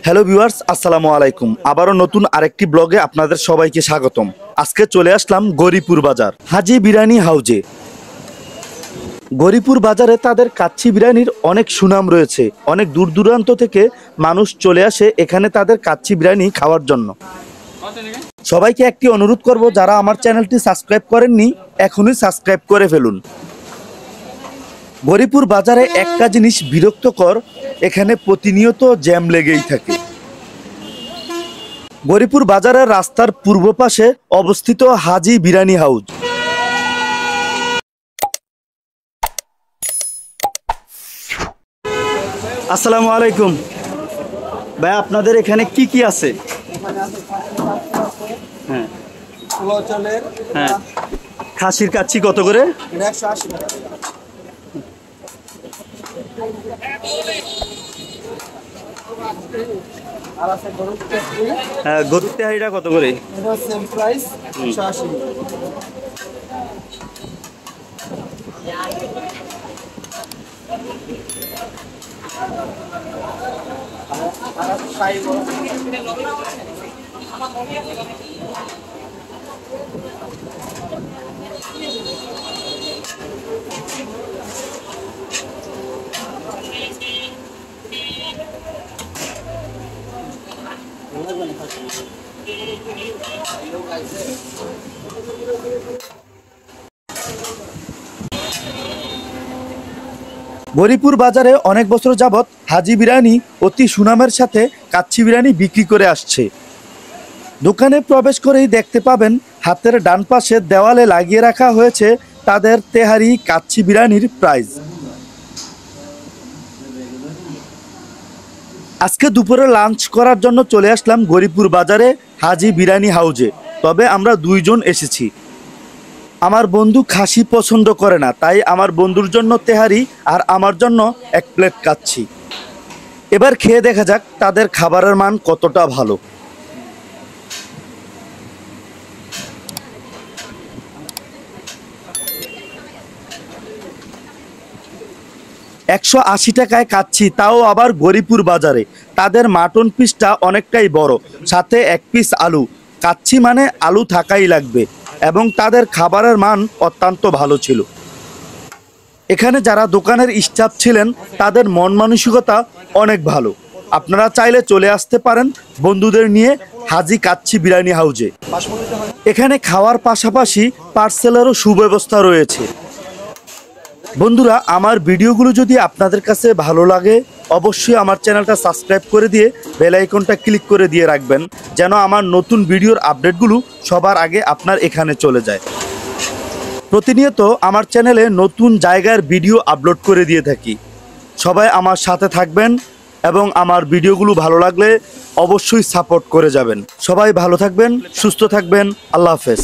Hello viewers, আসসালামু আলাইকুম। আবারও নতুন আরেকটি ব্লগে আপনাদের সবাইকে স্বাগতম। আজকে চলে আসলাম গৌরীপুর বাজার হাজি বিরিয়ানি হাউজে। গৌরীপুর বাজারে তাদের কাচ্চি বিরিয়ানির অনেক সুনাম রয়েছে। অনেক দূর দূরান্ত থেকে মানুষ চলে আসে এখানে তাদের কাচ্চি বিরিয়ানি খাওয়ার জন্য। সবাইকে একটি অনুরোধ করব, যারা আমার চ্যানেলটি সাবস্ক্রাইব করেননি এখনই সাবস্ক্রাইব করে ফেলুন। গৌরীপুর বাজারে একটা জিনিস বিরক্তকর, এখানে প্রতিনিয়ত জ্যাম লেগেই থাকে। গৌরীপুর বাজারের রাস্তার পূর্ব পাশে অবস্থিত হাজি বিরিয়ানি হাউজ। আসসালামু আলাইকুম ভাই, আপনাদের এখানে কি কি আছে? হ্যাঁ হ্যাঁ, খাসির কাচ্চি কত করে? 180 টাকা। আর আছে গরুর তেহারি। হ্যাঁ, গরুর তেহারিটা কত করে? এটা সেম প্রাইস 180। আর আছে শাহী গরু। গৌরীপুর বাজারে অনেক বছর যাবৎ হাজি বিরিয়ানি অতি সুনামের সাথে কাচ্চি বিরিয়ানি বিক্রি করে আসছে। দোকানে প্রবেশ করেই দেখতে পাবেন হাতের ডান পাশে দেওয়ালে লাগিয়ে রাখা হয়েছে তাদের তেহারি কাচ্চি বিরিয়ানির প্রাইস। আজকে দুপুরে লাঞ্চ করার জন্য চলে আসলাম গৌরীপুর বাজারে হাজি বিরিয়ানি হাউজে। তবে আমরা দুইজন এসেছি। আমার বন্ধু খাসি পছন্দ করে না, তাই আমার বন্ধুর জন্য তেহারি আর আমার জন্য এক প্লেট কাচ্চি। এবার খেয়ে দেখা যাক তাদের খাবারের মান কতটা ভালো। $180 টাকায় কাচ্চি, তাও আবার গৌরীপুর বাজারে। তাদের মাটন পিসটা অনেকটাই বড়, সাথে এক পিস আলু। কাচ্চি মানে আলু থাকাই লাগবে, এবং তাদের খাবারের মান অত্যন্ত ভালো ছিল। এখানে যারা দোকানের স্টাফ ছিলেন তাদের মন মানসিকতা অনেক ভালো। আপনারা চাইলে চলে আসতে পারেন বন্ধুদের নিয়ে হাজি কাচ্চি বিরিয়ানি হাউজে। এখানে খাওয়ার পাশাপাশি পার্সেলেরও সুব্যবস্থা রয়েছে। বন্ধুরা, আমার ভিডিওগুলো যদি আপনাদের কাছে ভালো লাগে অবশ্যই আমার চ্যানেলটা সাবস্ক্রাইব করে দিয়ে বেল আইকনটা ক্লিক করে দিয়ে রাখবেন, যেন আমার নতুন ভিডিওর আপডেটগুলো সবার আগে আপনার এখানে চলে যায়। প্রতিনিয়ত আমার চ্যানেলে নতুন জায়গার ভিডিও আপলোড করে দিয়ে থাকি। সবাই আমার সাথে থাকবেন এবং আমার ভিডিওগুলো ভালো লাগলে অবশ্যই সাপোর্ট করে যাবেন। সবাই ভালো থাকবেন, সুস্থ থাকবেন। আল্লাহ হাফেজ।